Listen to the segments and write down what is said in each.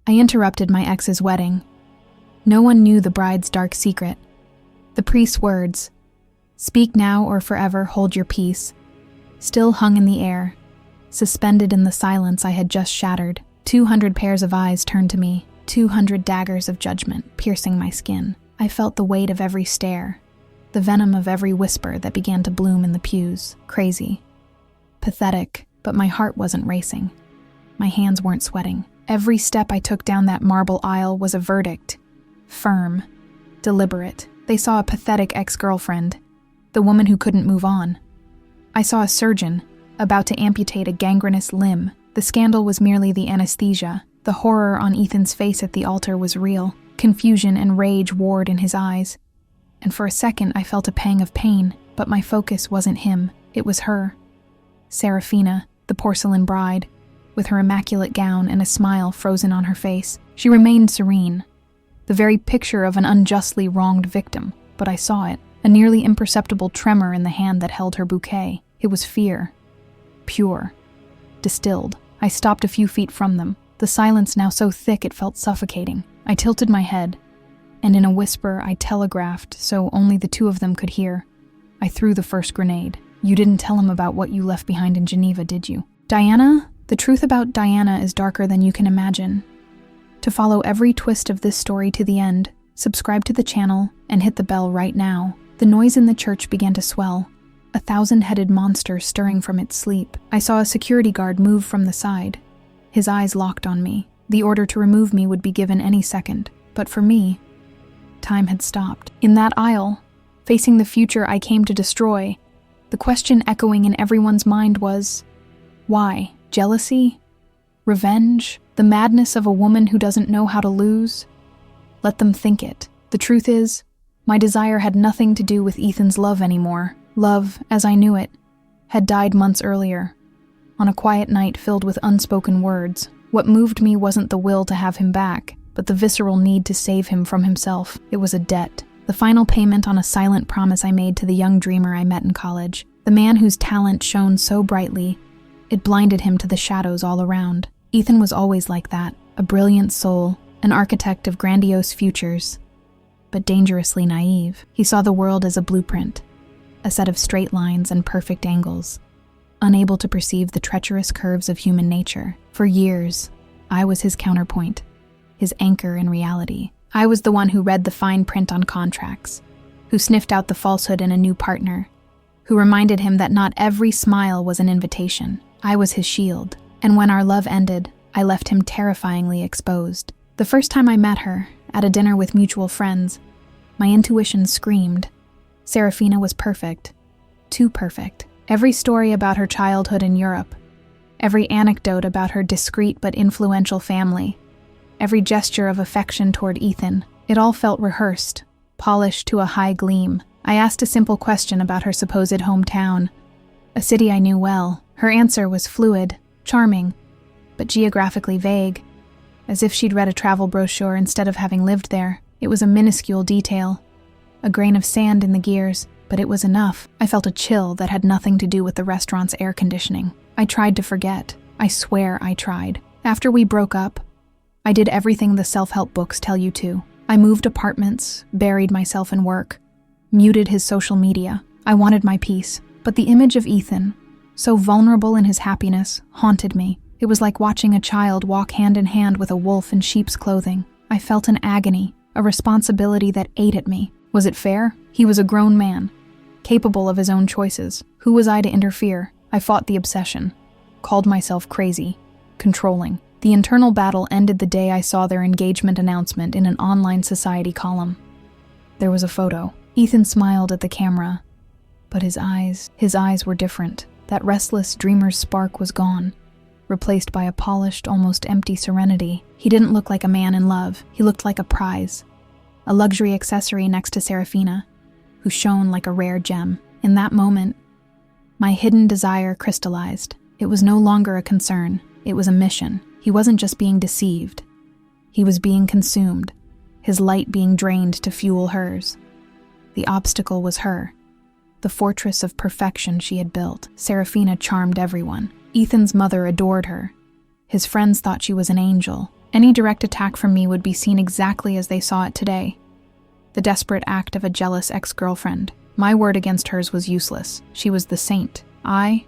I interrupted my ex's wedding. No one knew the bride's dark secret. The priest's words, "Speak now or forever hold your peace," still hung in the air, suspended in the silence I had just shattered. 200 pairs of eyes turned to me, 200 daggers of judgment piercing my skin. I felt the weight of every stare, the venom of every whisper that began to bloom in the pews. Crazy. Pathetic, but my heart wasn't racing. My hands weren't sweating. Every step I took down that marble aisle was a verdict. Firm. Deliberate. They saw a pathetic ex-girlfriend, the woman who couldn't move on. I saw a surgeon, about to amputate a gangrenous limb. The scandal was merely the anesthesia. The horror on Ethan's face at the altar was real. Confusion and rage warred in his eyes. And for a second I felt a pang of pain, but my focus wasn't him, it was her. Serafina, the porcelain bride, with her immaculate gown and a smile frozen on her face. She remained serene, the very picture of an unjustly wronged victim, but I saw it, a nearly imperceptible tremor in the hand that held her bouquet. It was fear. Pure. Distilled. I stopped a few feet from them, the silence now so thick it felt suffocating. I tilted my head, and in a whisper I telegraphed so only the two of them could hear. I threw the first grenade. "You didn't tell him about what you left behind in Geneva, did you?" "Diana? The truth about Diana is darker than you can imagine." To follow every twist of this story to the end, subscribe to the channel and hit the bell right now. The noise in the church began to swell, a 1,000-headed monster stirring from its sleep. I saw a security guard move from the side. His eyes locked on me. The order to remove me would be given any second, but for me, time had stopped. In that aisle, facing the future I came to destroy, the question echoing in everyone's mind was, why? Jealousy? Revenge? The madness of a woman who doesn't know how to lose? Let them think it. The truth is, my desire had nothing to do with Ethan's love anymore. Love, as I knew it, had died months earlier, on a quiet night filled with unspoken words. What moved me wasn't the will to have him back, but the visceral need to save him from himself. It was a debt. The final payment on a silent promise I made to the young dreamer I met in college. The man whose talent shone so brightly, it blinded him to the shadows all around. Ethan was always like that, a brilliant soul, an architect of grandiose futures, but dangerously naive. He saw the world as a blueprint, a set of straight lines and perfect angles, unable to perceive the treacherous curves of human nature. For years, I was his counterpoint, his anchor in reality. I was the one who read the fine print on contracts, who sniffed out the falsehood in a new partner, who reminded him that not every smile was an invitation. I was his shield, and when our love ended, I left him terrifyingly exposed. The first time I met her, at a dinner with mutual friends, my intuition screamed. Serafina was perfect, too perfect. Every story about her childhood in Europe, every anecdote about her discreet but influential family, every gesture of affection toward Ethan, it all felt rehearsed, polished to a high gleam. I asked a simple question about her supposed hometown, a city I knew well. Her answer was fluid, charming, but geographically vague, as if she'd read a travel brochure instead of having lived there. It was a minuscule detail, a grain of sand in the gears, but it was enough. I felt a chill that had nothing to do with the restaurant's air conditioning. I tried to forget. I swear I tried. After we broke up, I did everything the self-help books tell you to. I moved apartments, buried myself in work, muted his social media. I wanted my peace, but the image of Ethan, so vulnerable in his happiness, haunted me. It was like watching a child walk hand in hand with a wolf in sheep's clothing. I felt an agony, a responsibility that ate at me. Was it fair? He was a grown man, capable of his own choices. Who was I to interfere? I fought the obsession, called myself crazy, controlling. The internal battle ended the day I saw their engagement announcement in an online society column. There was a photo. Ethan smiled at the camera, but his eyes were different. That restless dreamer's spark was gone, replaced by a polished, almost empty serenity. He didn't look like a man in love. He looked like a prize, a luxury accessory next to Serafina, who shone like a rare gem. In that moment, my hidden desire crystallized. It was no longer a concern. It was a mission. He wasn't just being deceived. He was being consumed, his light being drained to fuel hers. The obstacle was her, the fortress of perfection she had built. Serafina charmed everyone. Ethan's mother adored her. His friends thought she was an angel. Any direct attack from me would be seen exactly as they saw it today. The desperate act of a jealous ex-girlfriend. My word against hers was useless. She was the saint. I,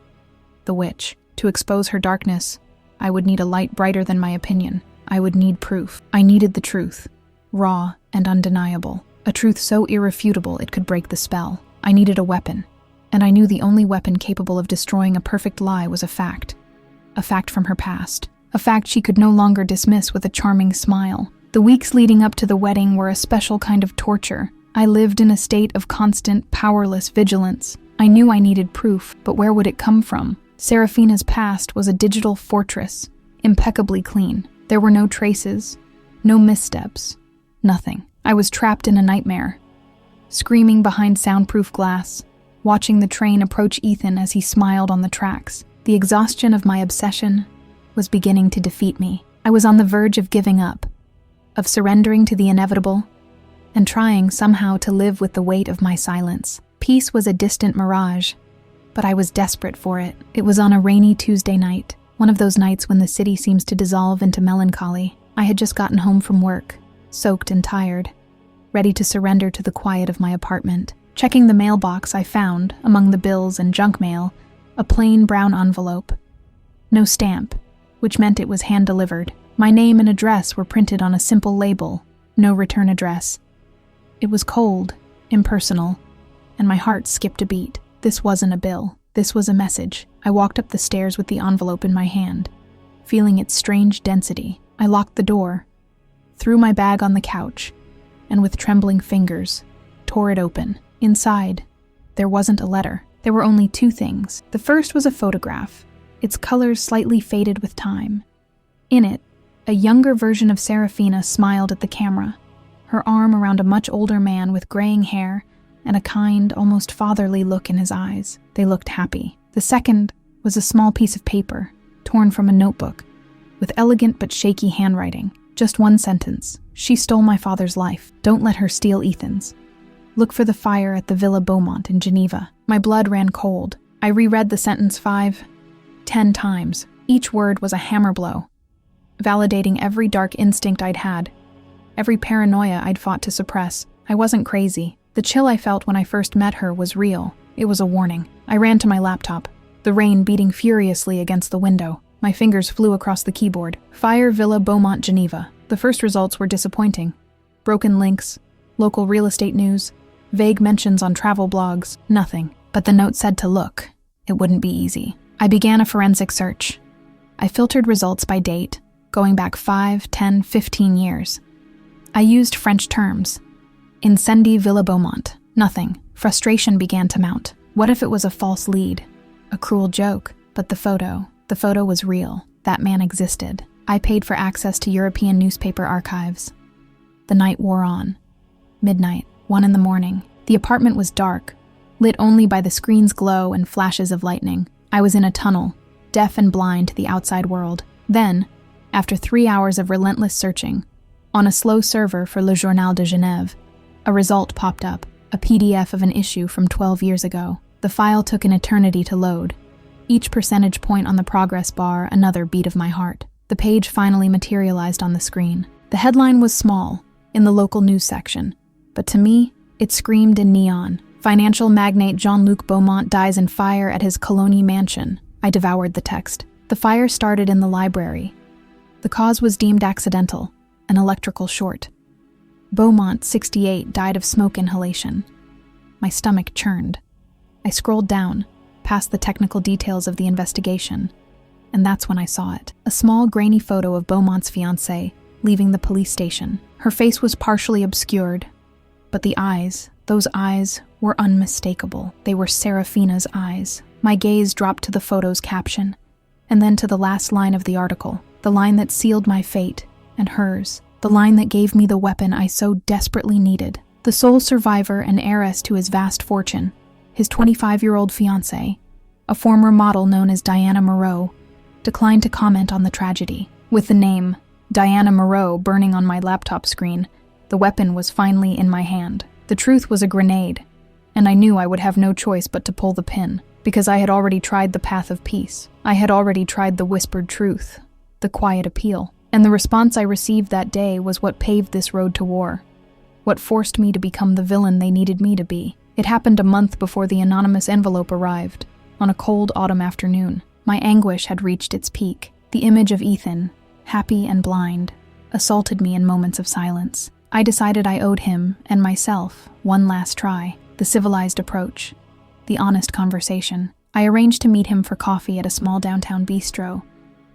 the witch. To expose her darkness, I would need a light brighter than my opinion. I would need proof. I needed the truth. Raw and undeniable. A truth so irrefutable it could break the spell. I needed a weapon. And I knew the only weapon capable of destroying a perfect lie was a fact. A fact from her past. A fact she could no longer dismiss with a charming smile. The weeks leading up to the wedding were a special kind of torture. I lived in a state of constant, powerless vigilance. I knew I needed proof, but where would it come from? Serafina's past was a digital fortress, impeccably clean. There were no traces, no missteps, nothing. I was trapped in a nightmare, screaming behind soundproof glass, watching the train approach Ethan as he smiled on the tracks. The exhaustion of my obsession was beginning to defeat me. I was on the verge of giving up, of surrendering to the inevitable, and trying somehow to live with the weight of my silence. Peace was a distant mirage, but I was desperate for it. It was on a rainy Tuesday night, one of those nights when the city seems to dissolve into melancholy. I had just gotten home from work, soaked and tired, ready to surrender to the quiet of my apartment. Checking the mailbox, I found, among the bills and junk mail, a plain brown envelope. No stamp, which meant it was hand-delivered. My name and address were printed on a simple label, no return address. It was cold, impersonal, and my heart skipped a beat. This wasn't a bill. This was a message. I walked up the stairs with the envelope in my hand, feeling its strange density. I locked the door, threw my bag on the couch, and with trembling fingers, tore it open. Inside, there wasn't a letter. There were only two things. The first was a photograph, its colors slightly faded with time. In it, a younger version of Serafina smiled at the camera, her arm around a much older man with graying hair and a kind, almost fatherly look in his eyes. They looked happy. The second was a small piece of paper, torn from a notebook, with elegant but shaky handwriting. Just one sentence. She stole my father's life. Don't let her steal Ethan's. Look for the fire at the Villa Beaumont in Geneva. My blood ran cold. I reread the sentence 5, 10 times. Each word was a hammer blow, validating every dark instinct I'd had, every paranoia I'd fought to suppress. I wasn't crazy. The chill I felt when I first met her was real. It was a warning. I ran to my laptop, the rain beating furiously against the window. My fingers flew across the keyboard. Fire Villa Beaumont, Geneva. The first results were disappointing. Broken links, local real estate news, vague mentions on travel blogs, nothing. But the note said to look. It wouldn't be easy. I began a forensic search. I filtered results by date, going back 5, 10, 15 years. I used French terms. Incendie Villa Beaumont. Nothing. Frustration began to mount. What if it was a false lead? A cruel joke? But the photo was real. That man existed. I paid for access to European newspaper archives. The night wore on. Midnight, 1 a.m. The apartment was dark, lit only by the screen's glow and flashes of lightning. I was in a tunnel, deaf and blind to the outside world. Then, after 3 hours of relentless searching, on a slow server for Le Journal de Genève, a result popped up, a PDF of an issue from 12 years ago. The file took an eternity to load. Each percentage point on the progress bar, another beat of my heart. The page finally materialized on the screen. The headline was small, in the local news section, but to me, it screamed in neon. Financial magnate Jean-Luc Beaumont dies in fire at his Cologne mansion. I devoured the text. The fire started in the library. The cause was deemed accidental, an electrical short. Beaumont, 68, died of smoke inhalation. My stomach churned. I scrolled down, past the technical details of the investigation, and that's when I saw it. A small, grainy photo of Beaumont's fiancée leaving the police station. Her face was partially obscured, but the eyes, those eyes, were unmistakable. They were Serafina's eyes. My gaze dropped to the photo's caption, and then to the last line of the article, the line that sealed my fate and hers, the line that gave me the weapon I so desperately needed. The sole survivor and heiress to his vast fortune, his 25-year-old fiancée, a former model known as Diana Moreau, declined to comment on the tragedy. With the name Diana Moreau burning on my laptop screen, the weapon was finally in my hand. The truth was a grenade, and I knew I would have no choice but to pull the pin, because I had already tried the path of peace. I had already tried the whispered truth, the quiet appeal. And the response I received that day was what paved this road to war, what forced me to become the villain they needed me to be. It happened a month before the anonymous envelope arrived, on a cold autumn afternoon. My anguish had reached its peak. The image of Ethan, happy and blind, assaulted me in moments of silence. I decided I owed him and myself one last try, the civilized approach, the honest conversation. I arranged to meet him for coffee at a small downtown bistro,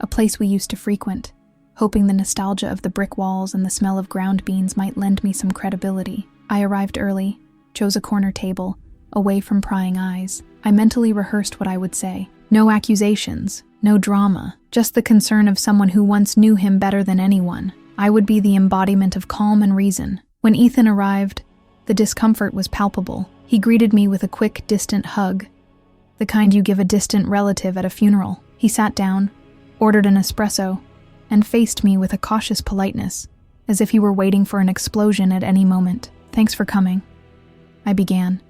a place we used to frequent, hoping the nostalgia of the brick walls and the smell of ground beans might lend me some credibility. I arrived early, chose a corner table, away from prying eyes. I mentally rehearsed what I would say. No accusations, no drama, just the concern of someone who once knew him better than anyone. I would be the embodiment of calm and reason. When Ethan arrived, the discomfort was palpable. He greeted me with a quick, distant hug, the kind you give a distant relative at a funeral. He sat down, ordered an espresso, and faced me with a cautious politeness, as if he were waiting for an explosion at any moment. "Thanks for coming," I began,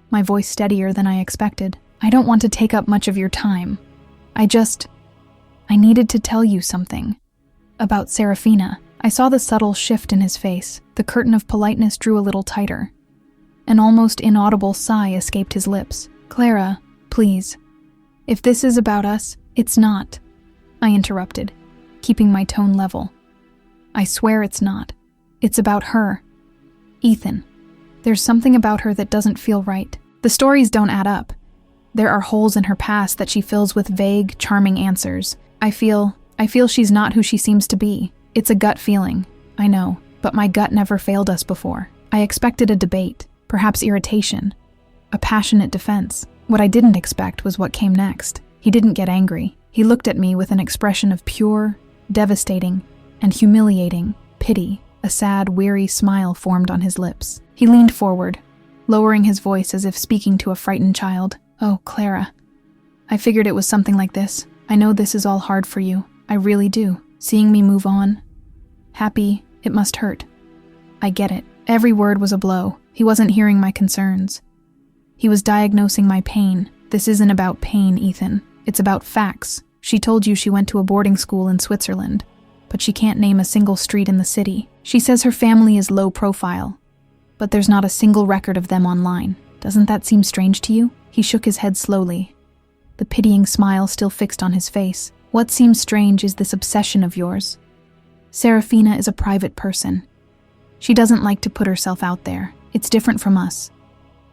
my voice steadier than I expected. "I don't want to take up much of your time. I needed to tell you something. About Serafina." I saw the subtle shift in his face. The curtain of politeness drew a little tighter. An almost inaudible sigh escaped his lips. "Clara, please. If this is about us, it's not," I interrupted, keeping my tone level. "I swear it's not. It's about her. Ethan. There's something about her that doesn't feel right. The stories don't add up. There are holes in her past that she fills with vague, charming answers. I feel she's not who she seems to be. It's a gut feeling, I know, but my gut never failed us before. I expected a debate, perhaps irritation, a passionate defense. What I didn't expect was what came next. He didn't get angry. He looked at me with an expression of pure, devastating, and humiliating pity. A sad, weary smile formed on his lips. He leaned forward, lowering his voice as if speaking to a frightened child. "Oh, Clara, I figured it was something like this. I know this is all hard for you. I really do. Seeing me move on, happy, it must hurt. I get it." Every word was a blow. He wasn't hearing my concerns. He was diagnosing my pain. "This isn't about pain, Ethan. It's about facts. She told you she went to a boarding school in Switzerland, but she can't name a single street in the city. She says her family is low profile, but there's not a single record of them online. Doesn't that seem strange to you?" He shook his head slowly, the pitying smile still fixed on his face. "What seems strange is this obsession of yours. Serafina is a private person. She doesn't like to put herself out there. It's different from us.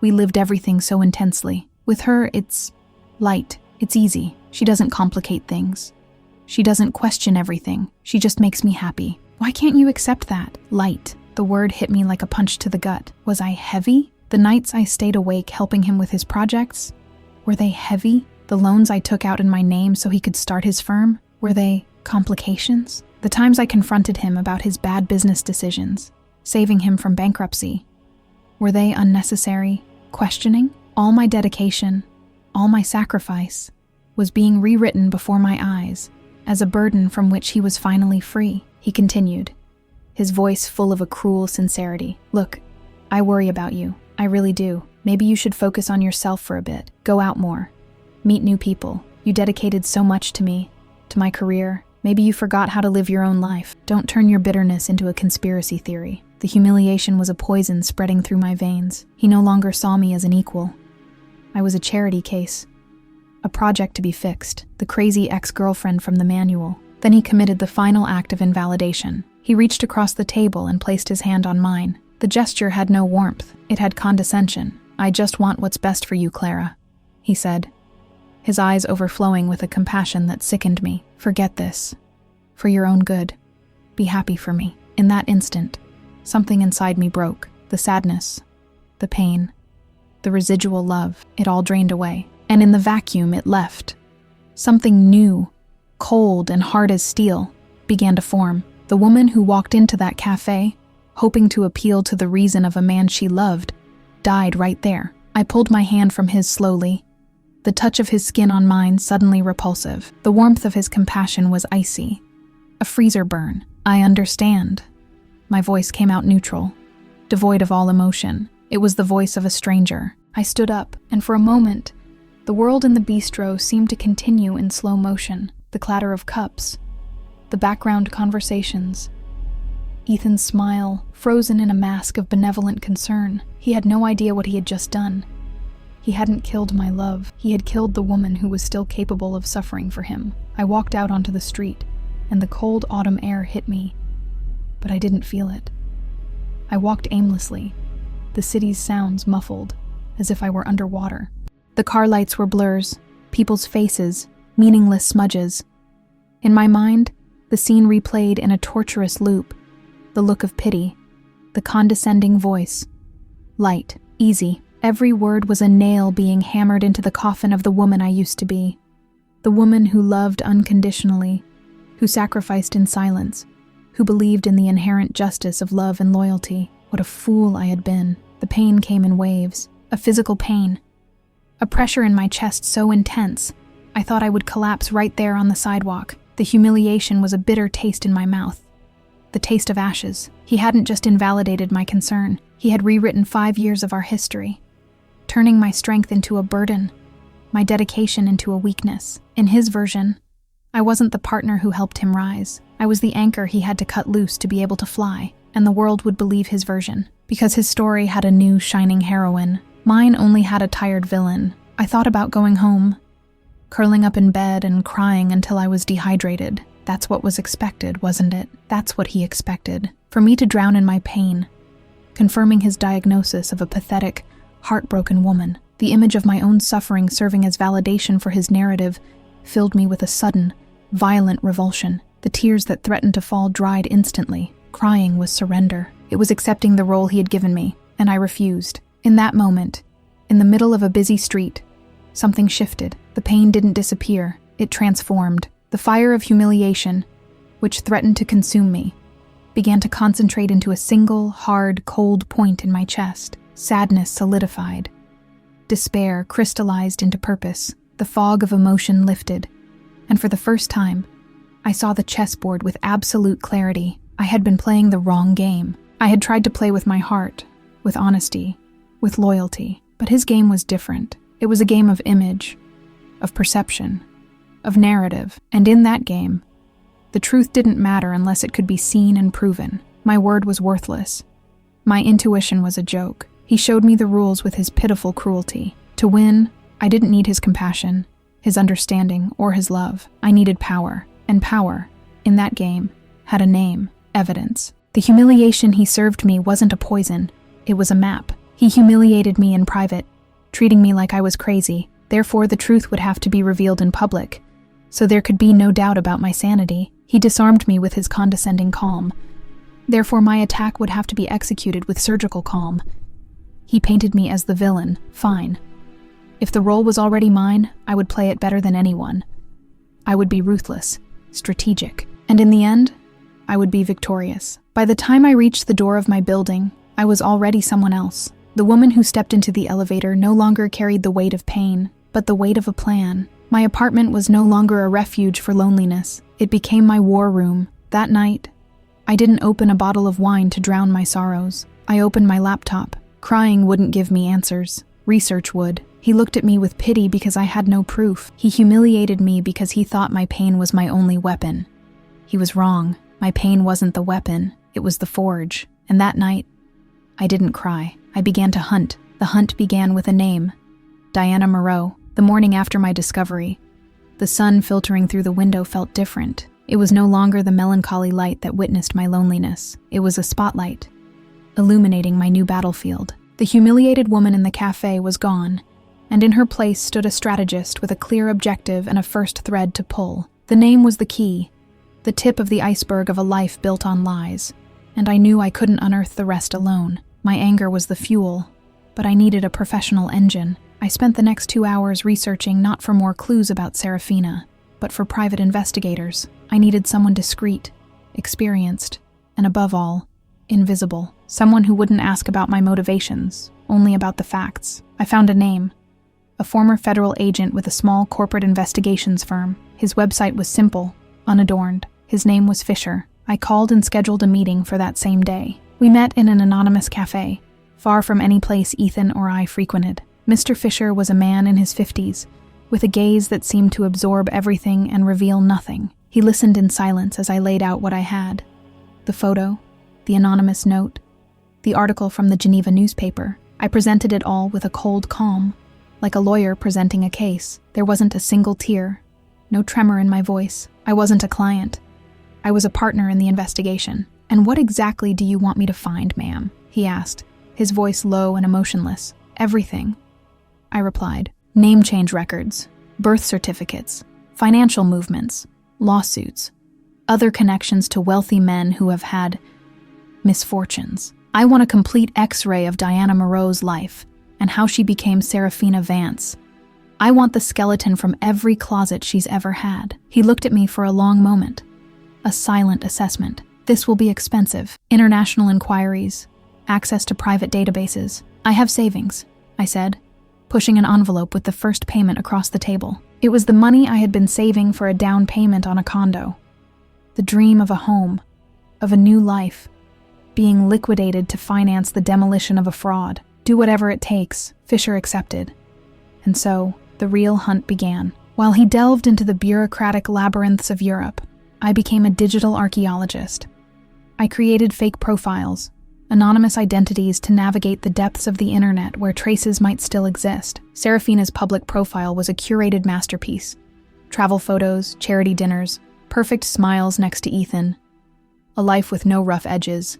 We lived everything so intensely. With her, it's light. It's easy. She doesn't complicate things. She doesn't question everything. She just makes me happy. Why can't you accept that? Light." The word hit me like a punch to the gut. Was I heavy? The nights I stayed awake helping him with his projects? Were they heavy? The loans I took out in my name so he could start his firm? Were they complications? The times I confronted him about his bad business decisions, saving him from bankruptcy, were they unnecessary? Questioning? All my dedication, all my sacrifice, was being rewritten before my eyes as a burden from which he was finally free. He continued, his voice full of a cruel sincerity. "Look, I worry about you. I really do. Maybe you should focus on yourself for a bit. Go out more. Meet new people. You dedicated so much to me, to my career. Maybe you forgot how to live your own life. Don't turn your bitterness into a conspiracy theory." The humiliation was a poison spreading through my veins. He no longer saw me as an equal. I was a charity case, a project to be fixed, the crazy ex-girlfriend from the manual. Then he committed the final act of invalidation. He reached across the table and placed his hand on mine. The gesture had no warmth. It had condescension. "I just want what's best for you, Clara," he said, his eyes overflowing with a compassion that sickened me. "Forget this. For your own good. Be happy for me." In that instant, something inside me broke. The sadness, the pain, the residual love, it all drained away. And in the vacuum it left, something new, cold and hard as steel, began to form. The woman who walked into that cafe, hoping to appeal to the reason of a man she loved, died right there. I pulled my hand from his slowly, the touch of his skin on mine suddenly repulsive. The warmth of his compassion was icy, a freezer burn. "I understand." My voice came out neutral, devoid of all emotion. It was the voice of a stranger. I stood up, and for a moment, the world in the bistro seemed to continue in slow motion. The clatter of cups, the background conversations. Ethan's smile, frozen in a mask of benevolent concern. He had no idea what he had just done. He hadn't killed my love. He had killed the woman who was still capable of suffering for him. I walked out onto the street, and the cold autumn air hit me, but I didn't feel it. I walked aimlessly, the city's sounds muffled, as if I were underwater. The car lights were blurs, people's faces, meaningless smudges. In my mind, the scene replayed in a torturous loop, the look of pity, the condescending voice. Light, easy. Every word was a nail being hammered into the coffin of the woman I used to be. The woman who loved unconditionally, who sacrificed in silence, who believed in the inherent justice of love and loyalty. What a fool I had been. The pain came in waves, a physical pain. A pressure in my chest so intense, I thought I would collapse right there on the sidewalk. The humiliation was a bitter taste in my mouth. The taste of ashes. He hadn't just invalidated my concern, he had rewritten 5 years of our history, turning my strength into a burden, my dedication into a weakness. In his version, I wasn't the partner who helped him rise. I was the anchor he had to cut loose to be able to fly, and the world would believe his version, because his story had a new shining heroine. Mine only had a tired villain. I thought about going home, curling up in bed and crying until I was dehydrated. That's what was expected, wasn't it? That's what he expected. For me to drown in my pain, confirming his diagnosis of a pathetic, heartbroken woman. The image of my own suffering serving as validation for his narrative filled me with a sudden, violent revulsion. The tears that threatened to fall dried instantly. Crying was surrender. It was accepting the role he had given me, and I refused. In that moment, in the middle of a busy street, something shifted. The pain didn't disappear, it transformed. The fire of humiliation, which threatened to consume me, began to concentrate into a single, hard, cold point in my chest. Sadness solidified. Despair crystallized into purpose. The fog of emotion lifted, and for the first time, I saw the chessboard with absolute clarity. I had been playing the wrong game. I had tried to play with my heart, with honesty, with loyalty, but his game was different. It was a game of image, of perception, of narrative, and in that game, the truth didn't matter unless it could be seen and proven. My word was worthless. My intuition was a joke. He showed me the rules with his pitiful cruelty. To win, I didn't need his compassion, his understanding, or his love. I needed power, and power, in that game, had a name, evidence. The humiliation he served me wasn't a poison, it was a map. He humiliated me in private, treating me like I was crazy. Therefore, the truth would have to be revealed in public, so there could be no doubt about my sanity. He disarmed me with his condescending calm. Therefore, my attack would have to be executed with surgical calm. He painted me as the villain. Fine. If the role was already mine, I would play it better than anyone. I would be ruthless, strategic, and in the end, I would be victorious. By the time I reached the door of my building, I was already someone else. The woman who stepped into the elevator no longer carried the weight of pain, but the weight of a plan. My apartment was no longer a refuge for loneliness. It became my war room. That night, I didn't open a bottle of wine to drown my sorrows. I opened my laptop. Crying wouldn't give me answers. Research would. He looked at me with pity because I had no proof. He humiliated me because he thought my pain was my only weapon. He was wrong. My pain wasn't the weapon. It was the forge. And that night, I didn't cry. I began to hunt. The hunt began with a name. Diana Moreau. The morning after my discovery, the sun filtering through the window felt different. It was no longer the melancholy light that witnessed my loneliness. It was a spotlight, illuminating my new battlefield. The humiliated woman in the cafe was gone, and in her place stood a strategist with a clear objective and a first thread to pull. The name was the key, the tip of the iceberg of a life built on lies, and I knew I couldn't unearth the rest alone. My anger was the fuel, but I needed a professional engine. I spent the next 2 hours researching not for more clues about Serafina, but for private investigators. I needed someone discreet, experienced, and above all, invisible. Someone who wouldn't ask about my motivations, only about the facts. I found a name. A former federal agent with a small corporate investigations firm. His website was simple, unadorned. His name was Fisher. I called and scheduled a meeting for that same day. We met in an anonymous cafe, far from any place Ethan or I frequented. Mr. Fisher was a man in his 50s, with a gaze that seemed to absorb everything and reveal nothing. He listened in silence as I laid out what I had. The photo, the anonymous note, the article from the Geneva newspaper. I presented it all with a cold calm, like a lawyer presenting a case. There wasn't a single tear, no tremor in my voice. I wasn't a client. I was a partner in the investigation. "And what exactly do you want me to find, ma'am?" he asked, his voice low and emotionless. "Everything," I replied. "Name change records, birth certificates, financial movements, lawsuits, other connections to wealthy men who have had misfortunes. I want a complete X-ray of Diana Moreau's life and how she became Serafina Vance. I want the skeleton from every closet she's ever had." He looked at me for a long moment. A silent assessment. "This will be expensive. International inquiries, access to private databases. I have savings," I said, pushing an envelope with the first payment across the table. It was the money I had been saving for a down payment on a condo. The dream of a home, of a new life, being liquidated to finance the demolition of a fraud. Do whatever it takes, Fisher accepted. And so, the real hunt began. While he delved into the bureaucratic labyrinths of Europe, I became a digital archaeologist. I created fake profiles, anonymous identities to navigate the depths of the internet where traces might still exist. Serafina's public profile was a curated masterpiece. Travel photos, charity dinners, perfect smiles next to Ethan. A life with no rough edges.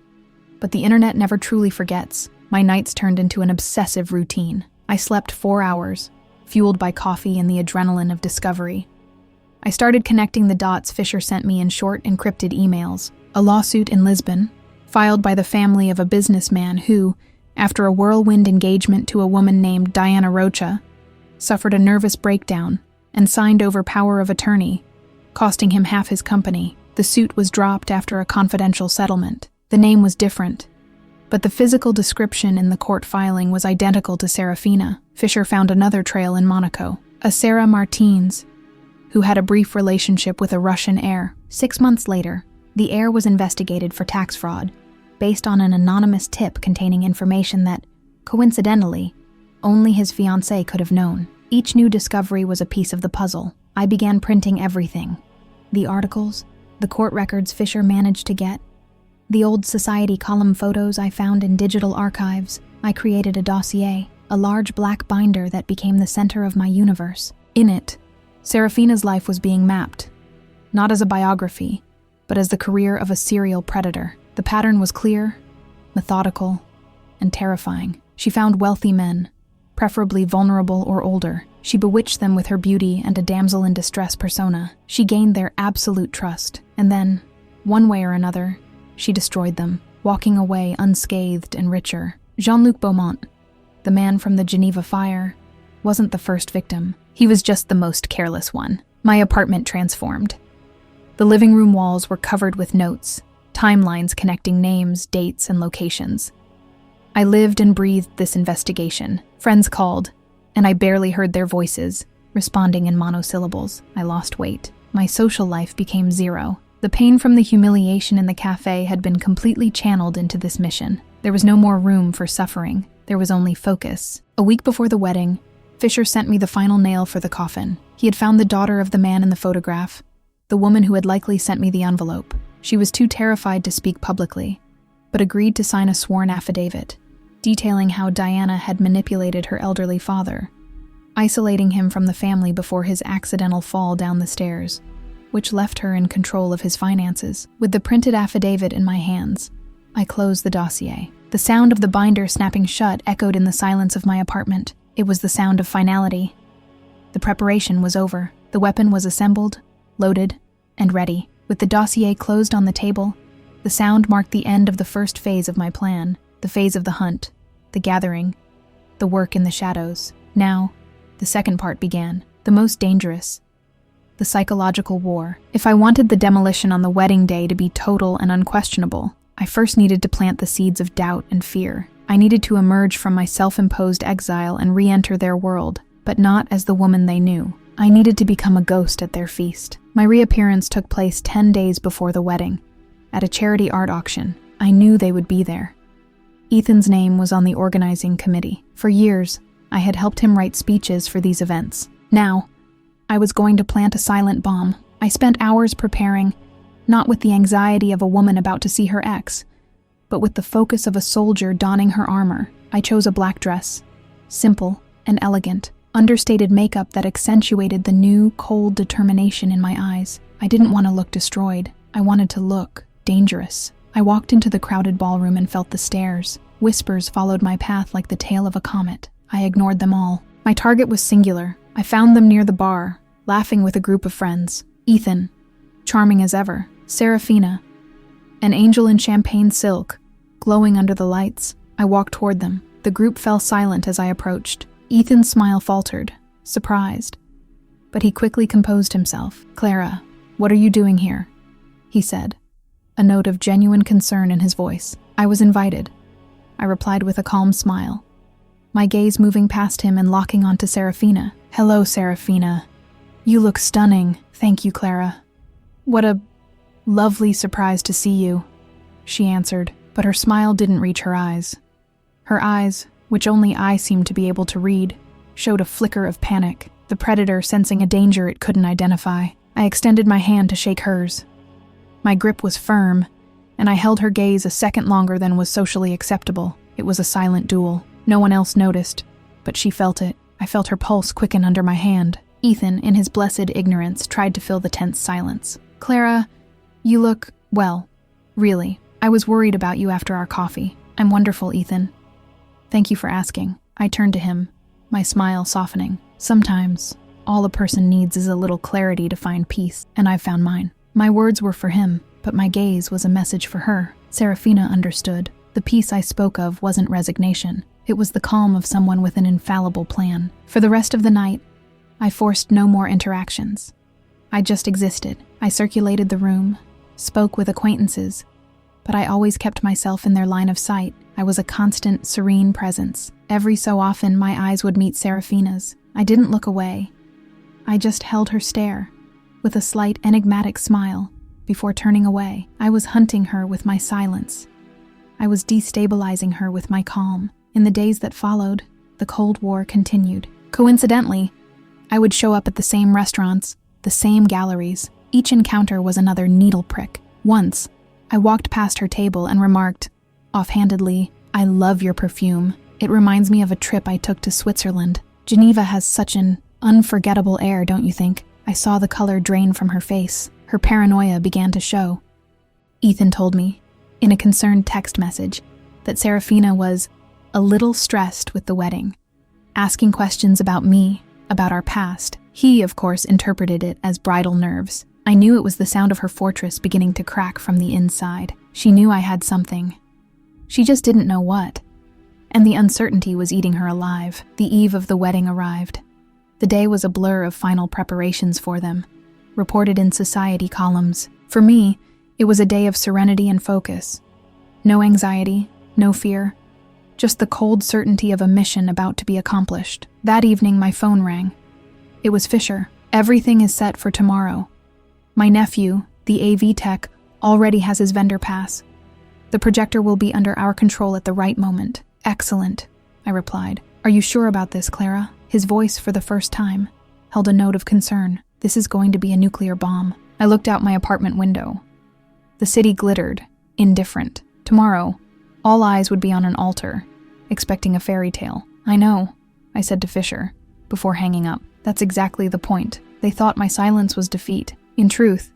But the internet never truly forgets. My nights turned into an obsessive routine. I slept 4 hours, fueled by coffee and the adrenaline of discovery. I started connecting the dots Fisher sent me in short, encrypted emails. A lawsuit in Lisbon, filed by the family of a businessman who, after a whirlwind engagement to a woman named Diana Rocha, suffered a nervous breakdown and signed over power of attorney, costing him half his company. The suit was dropped after a confidential settlement. The name was different, but the physical description in the court filing was identical to Serafina. Fisher found another trail in Monaco, a Sarah Martins, who had a brief relationship with a Russian heir. 6 months later, the heir was investigated for tax fraud, based on an anonymous tip containing information that, coincidentally, only his fiancée could have known. Each new discovery was a piece of the puzzle. I began printing everything. The articles, the court records Fisher managed to get, the old society column photos I found in digital archives. I created a dossier, a large black binder that became the center of my universe. In it, Serafina's life was being mapped, not as a biography, but as the career of a serial predator. The pattern was clear, methodical, and terrifying. She found wealthy men, preferably vulnerable or older. She bewitched them with her beauty and a damsel in distress persona. She gained their absolute trust, and then, one way or another, she destroyed them, walking away unscathed and richer. Jean-Luc Beaumont, the man from the Geneva fire, wasn't the first victim. He was just the most careless one. My apartment transformed. The living room walls were covered with notes, timelines connecting names, dates, and locations. I lived and breathed this investigation. Friends called, and I barely heard their voices, responding in monosyllables. I lost weight. My social life became zero. The pain from the humiliation in the cafe had been completely channeled into this mission. There was no more room for suffering. There was only focus. A week before the wedding, Fisher sent me the final nail for the coffin. He had found the daughter of the man in the photograph, the woman who had likely sent me the envelope. She was too terrified to speak publicly, but agreed to sign a sworn affidavit, detailing how Diana had manipulated her elderly father, isolating him from the family before his accidental fall down the stairs, which left her in control of his finances. With the printed affidavit in my hands, I closed the dossier. The sound of the binder snapping shut echoed in the silence of my apartment. It was the sound of finality. The preparation was over. The weapon was assembled, loaded, and ready. With the dossier closed on the table, the sound marked the end of the first phase of my plan, the phase of the hunt, the gathering, the work in the shadows. Now, the second part began, the most dangerous, the psychological war. If I wanted the demolition on the wedding day to be total and unquestionable, I first needed to plant the seeds of doubt and fear. I needed to emerge from my self-imposed exile and re-enter their world, but not as the woman they knew. I needed to become a ghost at their feast. My reappearance took place 10 days before the wedding, at a charity art auction. I knew they would be there. Ethan's name was on the organizing committee. For years, I had helped him write speeches for these events. Now, I was going to plant a silent bomb. I spent hours preparing, not with the anxiety of a woman about to see her ex, but with the focus of a soldier donning her armor. I chose a black dress, simple and elegant, understated makeup that accentuated the new, cold determination in my eyes. I didn't want to look destroyed. I wanted to look dangerous. I walked into the crowded ballroom and felt the stares. Whispers followed my path like the tail of a comet. I ignored them all. My target was singular. I found them near the bar, laughing with a group of friends. Ethan, charming as ever. Serafina, an angel in champagne silk, glowing under the lights. I walked toward them. The group fell silent as I approached. Ethan's smile faltered, surprised. But he quickly composed himself. "Clara, what are you doing here?" he said, a note of genuine concern in his voice. "I was invited," I replied with a calm smile, my gaze moving past him and locking onto Serafina. "Hello, Serafina. You look stunning." "Thank you, Clara. What a lovely surprise to see you," she answered, but her smile didn't reach her eyes. Her eyes, which only I seemed to be able to read, showed a flicker of panic, the predator sensing a danger it couldn't identify. I extended my hand to shake hers. My grip was firm, and I held her gaze a second longer than was socially acceptable. It was a silent duel. No one else noticed, but she felt it. I felt her pulse quicken under my hand. Ethan, in his blessed ignorance, tried to fill the tense silence. "Clara, you look, well, really. I was worried about you after our coffee." "I'm wonderful, Ethan. Thank you for asking." I turned to him, my smile softening. Sometimes, all a person needs is a little clarity to find peace, and I've found mine. My words were for him, but my gaze was a message for her. Serafina understood. The peace I spoke of wasn't resignation. It was the calm of someone with an infallible plan. For the rest of the night, I forced no more interactions. I just existed. I circulated the room, spoke with acquaintances, but I always kept myself in their line of sight. I was a constant, serene presence. Every so often, my eyes would meet Serafina's. I didn't look away. I just held her stare, with a slight enigmatic smile, before turning away. I was hunting her with my silence. I was destabilizing her with my calm. In the days that followed, the Cold War continued. Coincidentally, I would show up at the same restaurants, the same galleries. Each encounter was another needle prick. Once, I walked past her table and remarked, offhandedly, "I love your perfume. It reminds me of a trip I took to Switzerland. Geneva has such an unforgettable air, don't you think?" I saw the color drain from her face. Her paranoia began to show. Ethan told me, in a concerned text message, that Serafina was a little stressed with the wedding, asking questions about me, about our past. He, of course, interpreted it as bridal nerves. I knew it was the sound of her fortress beginning to crack from the inside. She knew I had something. She just didn't know what. And the uncertainty was eating her alive. The eve of the wedding arrived. The day was a blur of final preparations for them, reported in society columns. For me, it was a day of serenity and focus. No anxiety, no fear, just the cold certainty of a mission about to be accomplished. That evening, my phone rang. It was Fisher. "Everything is set for tomorrow. My nephew, the AV tech, already has his vendor pass. The projector will be under our control at the right moment." "Excellent," I replied. "Are you sure about this, Clara?" His voice, for the first time, held a note of concern. "This is going to be a nuclear bomb." I looked out my apartment window. The city glittered, indifferent. Tomorrow, all eyes would be on an altar, expecting a fairy tale. "I know," I said to Fisher, before hanging up. "That's exactly the point. They thought my silence was defeat. In truth,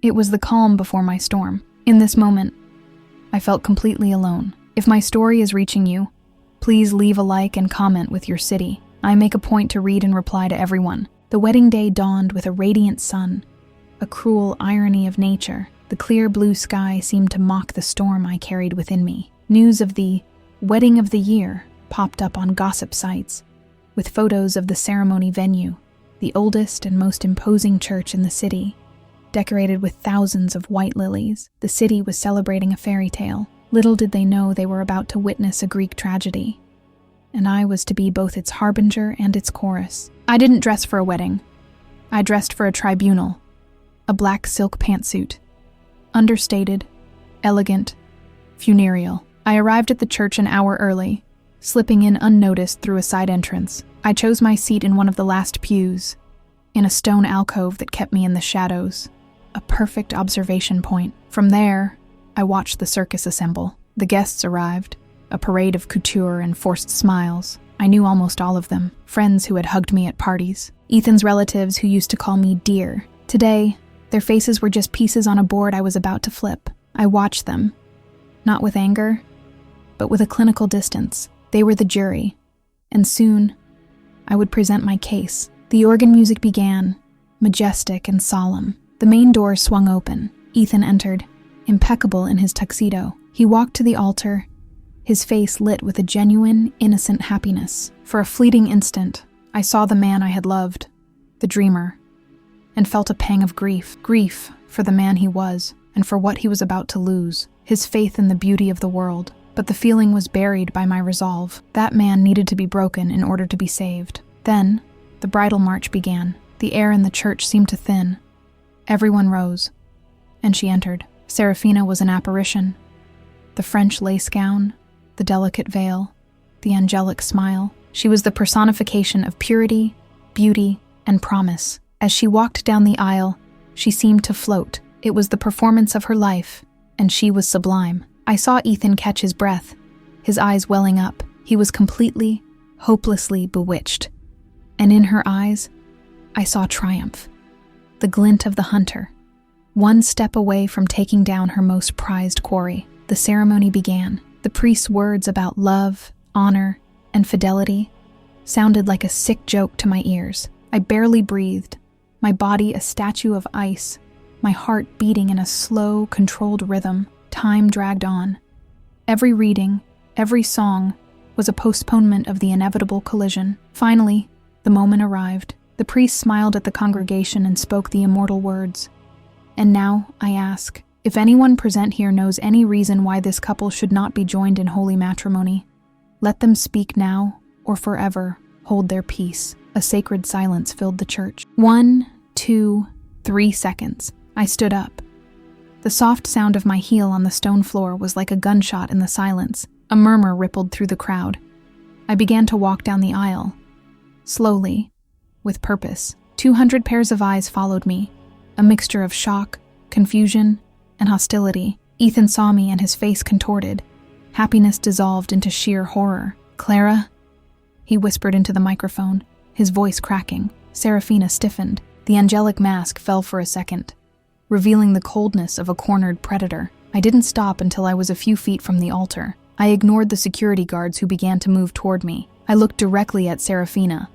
it was the calm before my storm. In this moment, I felt completely alone. If my story is reaching you, please leave a like and comment with your city. I make a point to read and reply to everyone. The wedding day dawned with a radiant sun, a cruel irony of nature. The clear blue sky seemed to mock the storm I carried within me. News of the wedding of the year popped up on gossip sites, with photos of the ceremony venue, the oldest and most imposing church in the city, decorated with thousands of white lilies. The city was celebrating a fairy tale. Little did they know they were about to witness a Greek tragedy, and I was to be both its harbinger and its chorus. I didn't dress for a wedding. I dressed for a tribunal, a black silk pantsuit, understated, elegant, funereal. I arrived at the church an hour early, slipping in unnoticed through a side entrance. I chose my seat in one of the last pews, in a stone alcove that kept me in the shadows, a perfect observation point. From there, I watched the circus assemble. The guests arrived, a parade of couture and forced smiles. I knew almost all of them, friends who had hugged me at parties, Ethan's relatives who used to call me dear. Today, their faces were just pieces on a board I was about to flip. I watched them, not with anger, but with a clinical distance. They were the jury, and soon, I would present my case. The organ music began, majestic and solemn. The main door swung open. Ethan entered, impeccable in his tuxedo. He walked to the altar, his face lit with a genuine, innocent happiness. For a fleeting instant, I saw the man I had loved, the dreamer, and felt a pang of grief. Grief for the man he was, and for what he was about to lose, his faith in the beauty of the world. But the feeling was buried by my resolve. That man needed to be broken in order to be saved. Then, the bridal march began. The air in the church seemed to thin. Everyone rose, and she entered. Serafina was an apparition. The French lace gown, the delicate veil, the angelic smile. She was the personification of purity, beauty, and promise. As she walked down the aisle, she seemed to float. It was the performance of her life, and she was sublime. I saw Ethan catch his breath, his eyes welling up. He was completely, hopelessly bewitched. And in her eyes, I saw triumph, the glint of the hunter, one step away from taking down her most prized quarry. The ceremony began. The priest's words about love, honor, and fidelity sounded like a sick joke to my ears. I barely breathed, my body a statue of ice, my heart beating in a slow, controlled rhythm. Time dragged on. Every reading, every song, was a postponement of the inevitable collision. Finally, the moment arrived. The priest smiled at the congregation and spoke the immortal words. And now, I ask, if anyone present here knows any reason why this couple should not be joined in holy matrimony, let them speak now or forever hold their peace. A sacred silence filled the church. 1, 2, 3 seconds. I stood up. The soft sound of my heel on the stone floor was like a gunshot in the silence. A murmur rippled through the crowd. I began to walk down the aisle. Slowly, with purpose. 200 pairs of eyes followed me, a mixture of shock, confusion, and hostility. Ethan saw me and his face contorted. Happiness dissolved into sheer horror. "Clara?" He whispered into the microphone, his voice cracking. Serafina stiffened. The angelic mask fell for a second, revealing the coldness of a cornered predator. I didn't stop until I was a few feet from the altar. I ignored the security guards who began to move toward me. I looked directly at Serafina,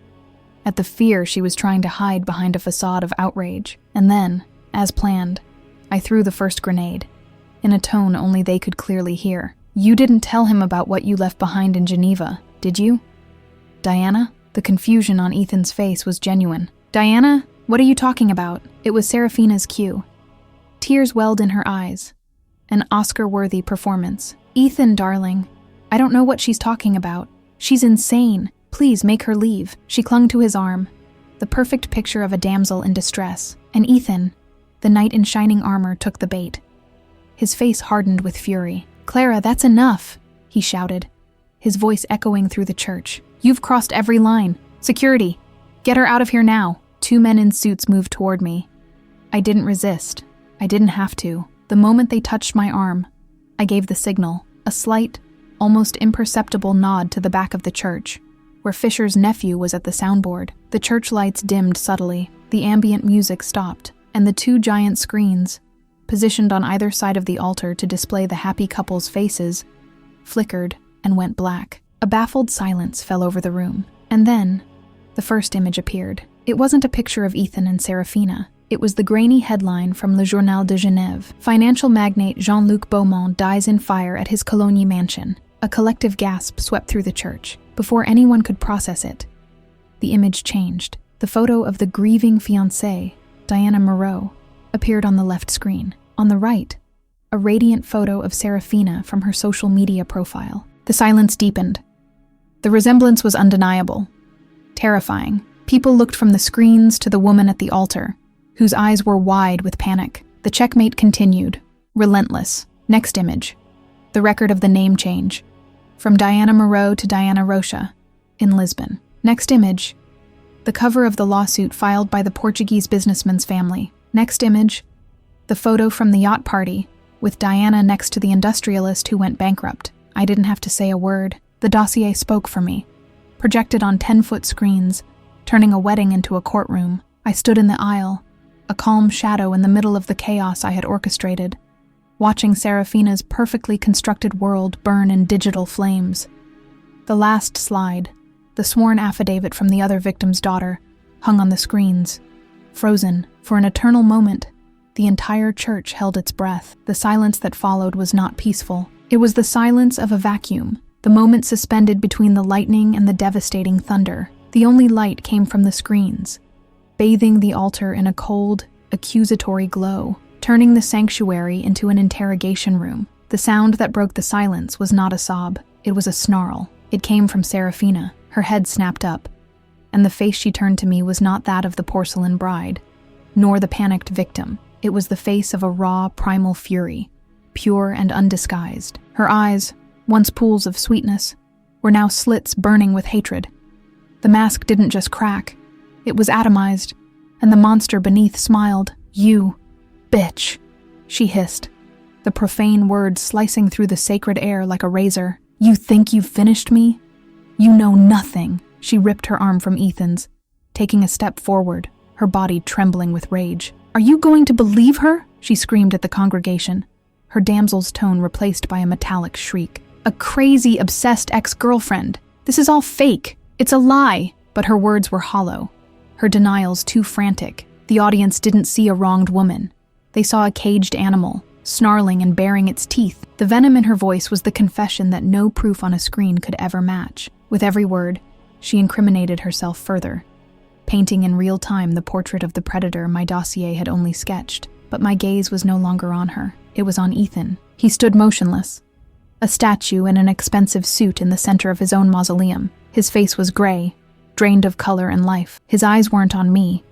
at the fear she was trying to hide behind a facade of outrage. And then, as planned, I threw the first grenade, in a tone only they could clearly hear. "You didn't tell him about what you left behind in Geneva, did you? Diana?" The confusion on Ethan's face was genuine. "Diana? What are you talking about?" It was Serafina's cue. Tears welled in her eyes. An Oscar-worthy performance. "Ethan, darling, I don't know what she's talking about. She's insane. Please make her leave." She clung to his arm, the perfect picture of a damsel in distress. And Ethan, the knight in shining armor, took the bait. His face hardened with fury. "Clara, that's enough," he shouted, his voice echoing through the church. "You've crossed every line. Security, get her out of here now." 2 men in suits moved toward me. I didn't resist. I didn't have to. The moment they touched my arm, I gave the signal, a slight, almost imperceptible nod to the back of the church, where Fisher's nephew was at the soundboard. The church lights dimmed subtly, the ambient music stopped, and the 2 giant screens, positioned on either side of the altar to display the happy couple's faces, flickered and went black. A baffled silence fell over the room. And then, the first image appeared. It wasn't a picture of Ethan and Serafina. It was the grainy headline from Le Journal de Genève. Financial magnate Jean-Luc Beaumont dies in fire at his Cologne mansion. A collective gasp swept through the church. Before anyone could process it, the image changed. The photo of the grieving fiancée, Diana Moreau, appeared on the left screen. On the right, a radiant photo of Serafina from her social media profile. The silence deepened. The resemblance was undeniable, terrifying. People looked from the screens to the woman at the altar, whose eyes were wide with panic. The checkmate continued, relentless. Next image, the record of the name change, from Diana Moreau to Diana Rocha, in Lisbon. Next image, The cover of the lawsuit filed by the Portuguese businessman's family. Next image, the photo from the yacht party, with Diana next to the industrialist who went bankrupt. I didn't have to say a word. The dossier spoke for me. Projected on 10-foot screens, turning a wedding into a courtroom, I stood in the aisle, a calm shadow in the middle of the chaos I had orchestrated, watching Serafina's perfectly constructed world burn in digital flames. The last slide, the sworn affidavit from the other victim's daughter, hung on the screens. Frozen, for an eternal moment, the entire church held its breath. The silence that followed was not peaceful. It was the silence of a vacuum, the moment suspended between the lightning and the devastating thunder. The only light came from the screens, bathing the altar in a cold, accusatory glow, turning the sanctuary into an interrogation room. The sound that broke the silence was not a sob, it was a snarl. It came from Serafina, her head snapped up, and the face she turned to me was not that of the porcelain bride, nor the panicked victim. It was the face of a raw, primal fury, pure and undisguised. Her eyes, once pools of sweetness, were now slits burning with hatred. The mask didn't just crack, it was atomized, and the monster beneath smiled. "You, bitch," she hissed, the profane words slicing through the sacred air like a razor. "You think you've finished me? You know nothing." She ripped her arm from Ethan's, taking a step forward, her body trembling with rage. "Are you going to believe her?" she screamed at the congregation, her damsel's tone replaced by a metallic shriek. "A crazy, obsessed ex-girlfriend. This is all fake. It's a lie." But her words were hollow, her denials too frantic. The audience didn't see a wronged woman. They saw a caged animal, snarling and baring its teeth. The venom in her voice was the confession that no proof on a screen could ever match. With every word, she incriminated herself further, painting in real time the portrait of the predator my dossier had only sketched. But my gaze was no longer on her. It was on Ethan. He stood motionless, a statue in an expensive suit in the center of his own mausoleum. His face was gray, drained of color and life. His eyes weren't on me,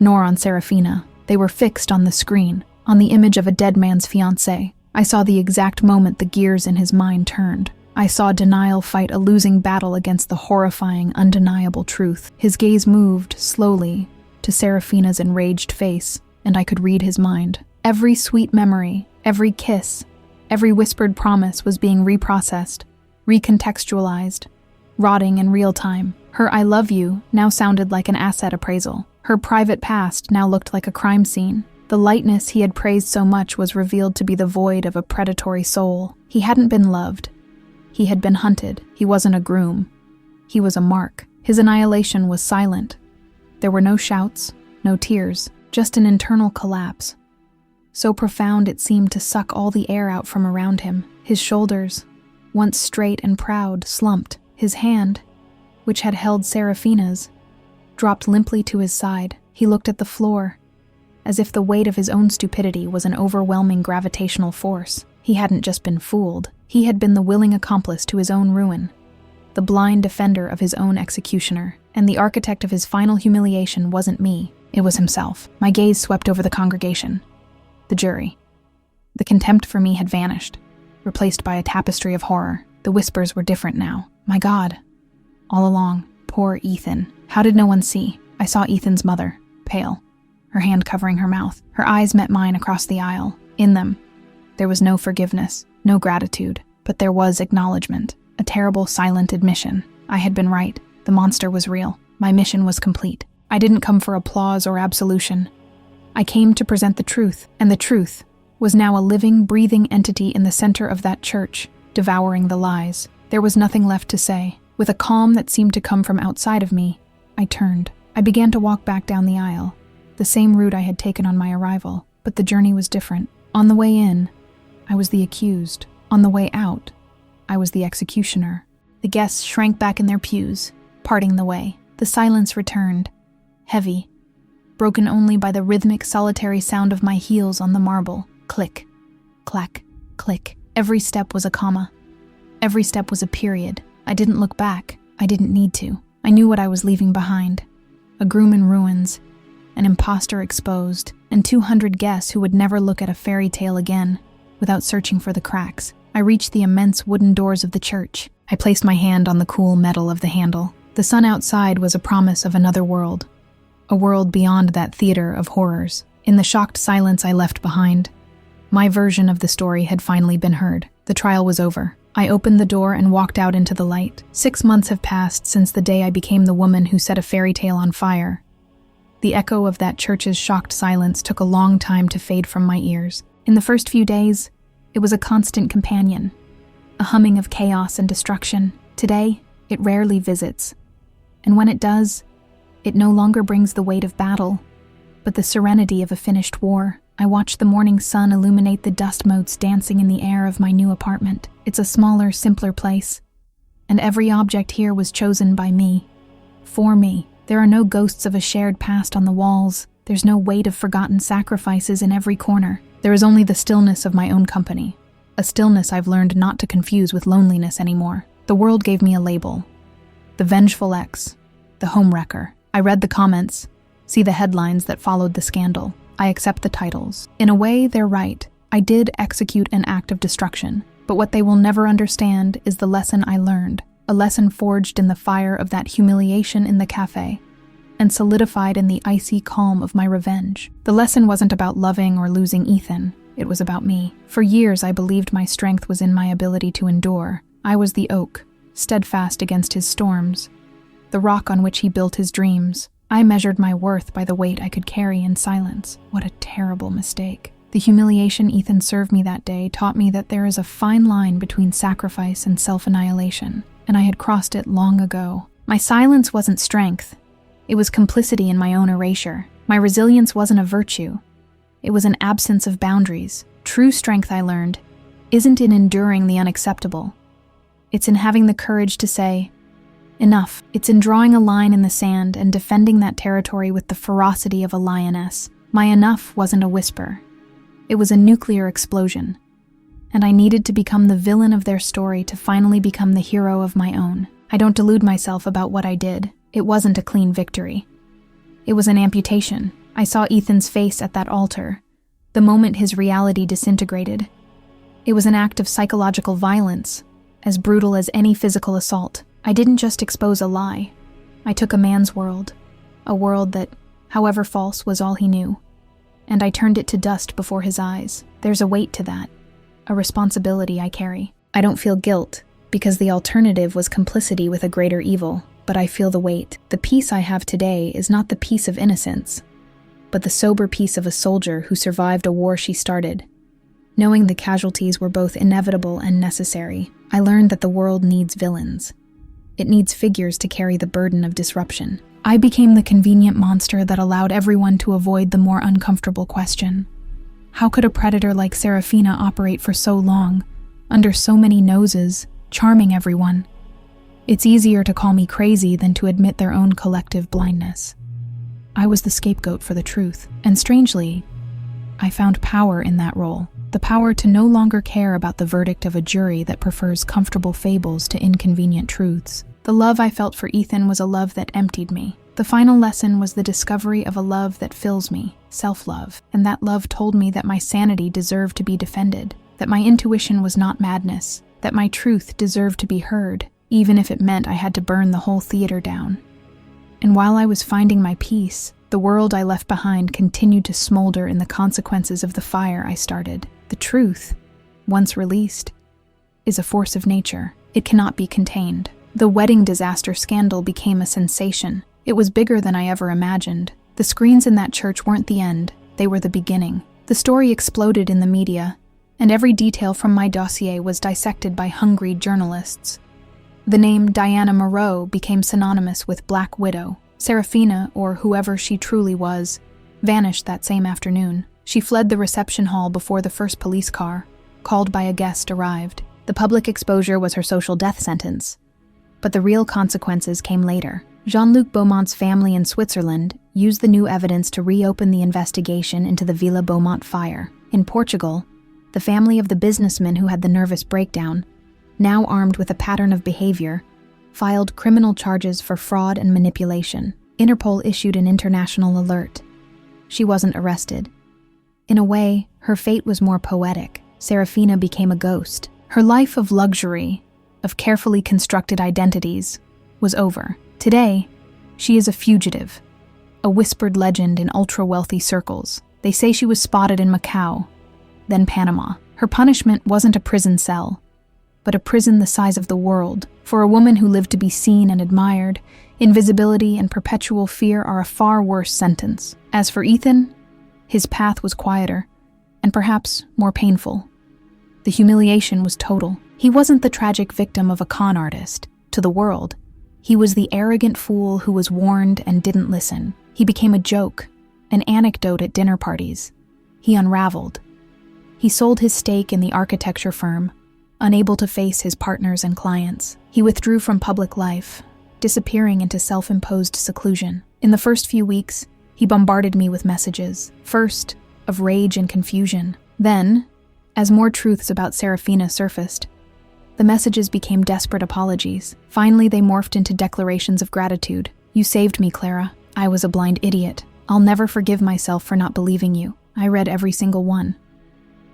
nor on Serafina. They were fixed on the screen, on the image of a dead man's fiancée. I saw the exact moment the gears in his mind turned. I saw denial fight a losing battle against the horrifying, undeniable truth. His gaze moved, slowly, to Serafina's enraged face, and I could read his mind. Every sweet memory, every kiss, every whispered promise was being reprocessed, recontextualized, rotting in real time. Her "I love you" now sounded like an asset appraisal. Her private past now looked like a crime scene. The lightness he had praised so much was revealed to be the void of a predatory soul. He hadn't been loved. He had been hunted. He wasn't a groom. He was a mark. His annihilation was silent. There were no shouts, no tears, just an internal collapse, so profound it seemed to suck all the air out from around him. His shoulders, once straight and proud, slumped. His hand, which had held Serafina's, dropped limply to his side. He looked at the floor, as if the weight of his own stupidity was an overwhelming gravitational force. He hadn't just been fooled. He had been the willing accomplice to his own ruin, the blind defender of his own executioner. And the architect of his final humiliation wasn't me, it was himself. My gaze swept over the congregation, the jury. The contempt for me had vanished, replaced by a tapestry of horror. The whispers were different now. My God. All along, poor Ethan. How did no one see? I saw Ethan's mother, pale, her hand covering her mouth. Her eyes met mine across the aisle. In them, there was no forgiveness, no gratitude, but there was acknowledgement, a terrible silent admission. I had been right. The monster was real. My mission was complete. I didn't come for applause or absolution. I came to present the truth, and the truth was now a living, breathing entity in the center of that church, devouring the lies. There was nothing left to say. With a calm that seemed to come from outside of me, I turned. I began to walk back down the aisle, the same route I had taken on my arrival, but the journey was different. On the way in, I was the accused. On the way out, I was the executioner. The guests shrank back in their pews, parting the way. The silence returned, heavy, broken only by the rhythmic, solitary sound of my heels on the marble. Click, clack, click. Every step was a comma. Every step was a period. I didn't look back. I didn't need to. I knew what I was leaving behind. A groom in ruins, an imposter exposed, and 200 guests who would never look at a fairy tale again without searching for the cracks. I reached the immense wooden doors of the church. I placed my hand on the cool metal of the handle. The sun outside was a promise of another world, a world beyond that theater of horrors. In the shocked silence I left behind, my version of the story had finally been heard. The trial was over. I opened the door and walked out into the light. 6 months have passed since the day I became the woman who set a fairy tale on fire. The echo of that church's shocked silence took a long time to fade from my ears. In the first few days, it was a constant companion, a humming of chaos and destruction. Today, it rarely visits, and when it does, it no longer brings the weight of battle, but the serenity of a finished war. I watched the morning sun illuminate the dust motes dancing in the air of my new apartment. It's a smaller, simpler place, and every object here was chosen by me, for me. There are no ghosts of a shared past on the walls. There's no weight of forgotten sacrifices in every corner. There is only the stillness of my own company, a stillness I've learned not to confuse with loneliness anymore. The world gave me a label: the vengeful ex, the homewrecker. I read the comments, see the headlines that followed the scandal. I accept the titles. In a way, they're right. I did execute an act of destruction, but what they will never understand is the lesson I learned, a lesson forged in the fire of that humiliation in the cafe, and solidified in the icy calm of my revenge. The lesson wasn't about loving or losing Ethan. It was about me. For years, I believed my strength was in my ability to endure. I was the oak, steadfast against his storms, the rock on which he built his dreams. I measured my worth by the weight I could carry in silence. What a terrible mistake. The humiliation Ethan served me that day taught me that there is a fine line between sacrifice and self-annihilation, and I had crossed it long ago. My silence wasn't strength. It was complicity in my own erasure. My resilience wasn't a virtue. It was an absence of boundaries. True strength, I learned, isn't in enduring the unacceptable. It's in having the courage to say, enough. It's in drawing a line in the sand and defending that territory with the ferocity of a lioness. My enough wasn't a whisper. It was a nuclear explosion. And I needed to become the villain of their story to finally become the hero of my own. I don't delude myself about what I did. It wasn't a clean victory. It was an amputation. I saw Ethan's face at that altar, the moment his reality disintegrated. It was an act of psychological violence, as brutal as any physical assault. I didn't just expose a lie. I took a man's world, a world that, however false, was all he knew, and I turned it to dust before his eyes. There's a weight to that, a responsibility I carry. I don't feel guilt, because the alternative was complicity with a greater evil, but I feel the weight. The peace I have today is not the peace of innocence, but the sober peace of a soldier who survived a war she started. Knowing the casualties were both inevitable and necessary, I learned that the world needs villains. It needs figures to carry the burden of disruption. I became the convenient monster that allowed everyone to avoid the more uncomfortable question. How could a predator like Serafina operate for so long, under so many noses, charming everyone? It's easier to call me crazy than to admit their own collective blindness. I was the scapegoat for the truth, and strangely, I found power in that role. The power to no longer care about the verdict of a jury that prefers comfortable fables to inconvenient truths. The love I felt for Ethan was a love that emptied me. The final lesson was the discovery of a love that fills me, self-love, and that love told me that my sanity deserved to be defended, that my intuition was not madness, that my truth deserved to be heard, even if it meant I had to burn the whole theater down. And while I was finding my peace, the world I left behind continued to smolder in the consequences of the fire I started. The truth, once released, is a force of nature. It cannot be contained. The wedding disaster scandal became a sensation. It was bigger than I ever imagined. The screens in that church weren't the end, they were the beginning. The story exploded in the media, and every detail from my dossier was dissected by hungry journalists. The name Diana Moreau became synonymous with Black Widow. Serafina, or whoever she truly was, vanished that same afternoon. She fled the reception hall before the first police car, called by a guest, arrived. The public exposure was her social death sentence, but the real consequences came later. Jean-Luc Beaumont's family in Switzerland used the new evidence to reopen the investigation into the Villa Beaumont fire. In Portugal, the family of the businessman who had the nervous breakdown, now armed with a pattern of behavior, filed criminal charges for fraud and manipulation. Interpol issued an international alert. She wasn't arrested. In a way, her fate was more poetic. Serafina became a ghost. Her life of luxury, of carefully constructed identities, was over. Today, she is a fugitive, a whispered legend in ultra-wealthy circles. They say she was spotted in Macau, then Panama. Her punishment wasn't a prison cell, but a prison the size of the world. For a woman who lived to be seen and admired, invisibility and perpetual fear are a far worse sentence. As for Ethan, his path was quieter, and perhaps more painful. The humiliation was total. He wasn't the tragic victim of a con artist. To the world, he was the arrogant fool who was warned and didn't listen. He became a joke, an anecdote at dinner parties. He unraveled. He sold his stake in the architecture firm, unable to face his partners and clients. He withdrew from public life, disappearing into self-imposed seclusion. In the first few weeks, he bombarded me with messages, first of rage and confusion. Then, as more truths about Serafina surfaced, the messages became desperate apologies. Finally, they morphed into declarations of gratitude. "You saved me, Clara. I was a blind idiot. I'll never forgive myself for not believing you." I read every single one,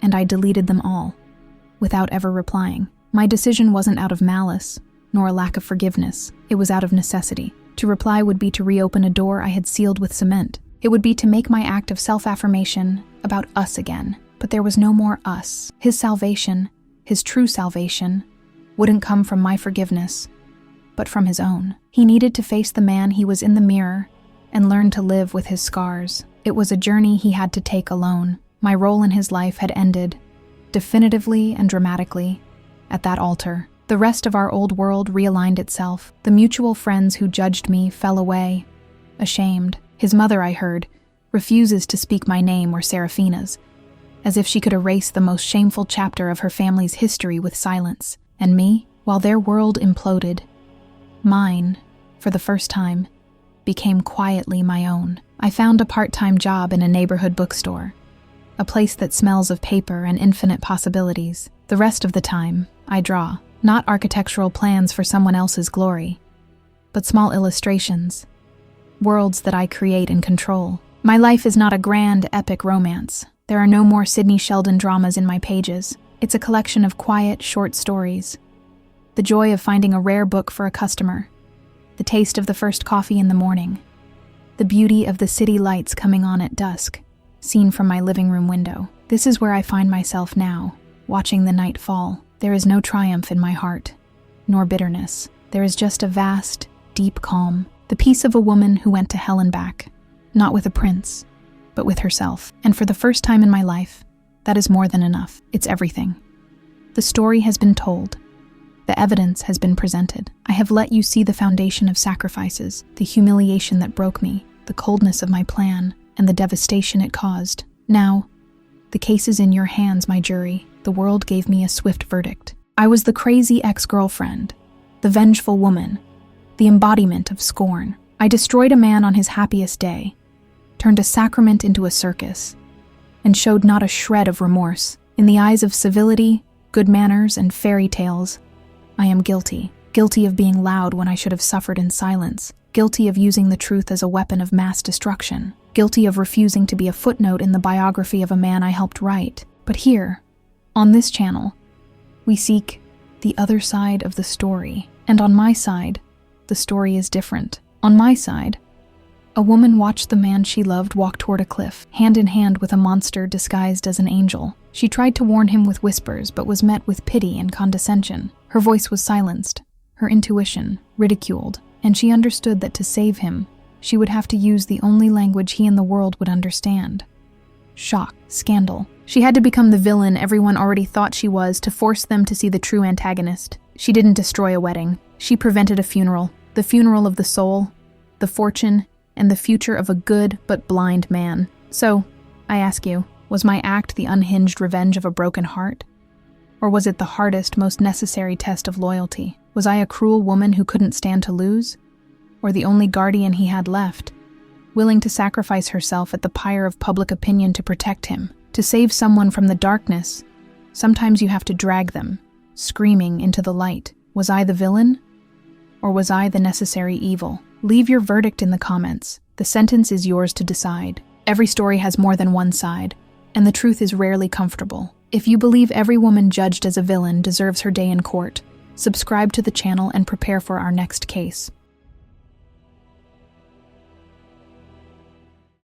and I deleted them all, without ever replying. My decision wasn't out of malice, nor a lack of forgiveness. It was out of necessity. To reply would be to reopen a door I had sealed with cement. It would be to make my act of self-affirmation about us again. But there was no more us. His salvation, his true salvation, wouldn't come from my forgiveness, but from his own. He needed to face the man he was in the mirror and learn to live with his scars. It was a journey he had to take alone. My role in his life had ended, definitively and dramatically, at that altar. The rest of our old world realigned itself. The mutual friends who judged me fell away, ashamed. His mother, I heard, refuses to speak my name or Serafina's, as if she could erase the most shameful chapter of her family's history with silence. And me, while their world imploded, mine, for the first time, became quietly my own. I found a part-time job in a neighborhood bookstore, a place that smells of paper and infinite possibilities. The rest of the time, I draw, not architectural plans for someone else's glory, but small illustrations, worlds that I create and control. My life is not a grand, epic romance. There are no more Sidney Sheldon dramas in my pages. It's a collection of quiet, short stories. The joy of finding a rare book for a customer. The taste of the first coffee in the morning. The beauty of the city lights coming on at dusk, seen from my living room window. This is where I find myself now, watching the night fall. There is no triumph in my heart, nor bitterness. There is just a vast, deep calm. The peace of a woman who went to hell and back, not with a prince, but with herself. And for the first time in my life, that is more than enough. It's everything. The story has been told. The evidence has been presented. I have let you see the foundation of sacrifices, the humiliation that broke me, the coldness of my plan, and the devastation it caused. Now, the case is in your hands, my jury. The world gave me a swift verdict. I was the crazy ex-girlfriend, the vengeful woman, the embodiment of scorn. I destroyed a man on his happiest day, turned a sacrament into a circus, and showed not a shred of remorse. In the eyes of civility, good manners, and fairy tales, I am guilty. Guilty of being loud when I should have suffered in silence. Guilty of using the truth as a weapon of mass destruction. Guilty of refusing to be a footnote in the biography of a man I helped write. But here, on this channel, we seek the other side of the story. And on my side, the story is different. On my side, a woman watched the man she loved walk toward a cliff, hand in hand with a monster disguised as an angel. She tried to warn him with whispers, but was met with pity and condescension. Her voice was silenced, her intuition ridiculed, and she understood that to save him, she would have to use the only language he and the world would understand. Shock, scandal. She had to become the villain everyone already thought she was to force them to see the true antagonist. She didn't destroy a wedding. She prevented a funeral. The funeral of the soul, the fortune, and the future of a good but blind man. So, I ask you, was my act the unhinged revenge of a broken heart? Or was it the hardest, most necessary test of loyalty? Was I a cruel woman who couldn't stand to lose? Or the only guardian he had left, willing to sacrifice herself at the pyre of public opinion to protect him? To save someone from the darkness, sometimes you have to drag them, screaming, into the light. Was I the villain? Or was I the necessary evil? Leave your verdict in the comments. The sentence is yours to decide. Every story has more than one side, and the truth is rarely comfortable. If you believe every woman judged as a villain deserves her day in court, subscribe to the channel and prepare for our next case.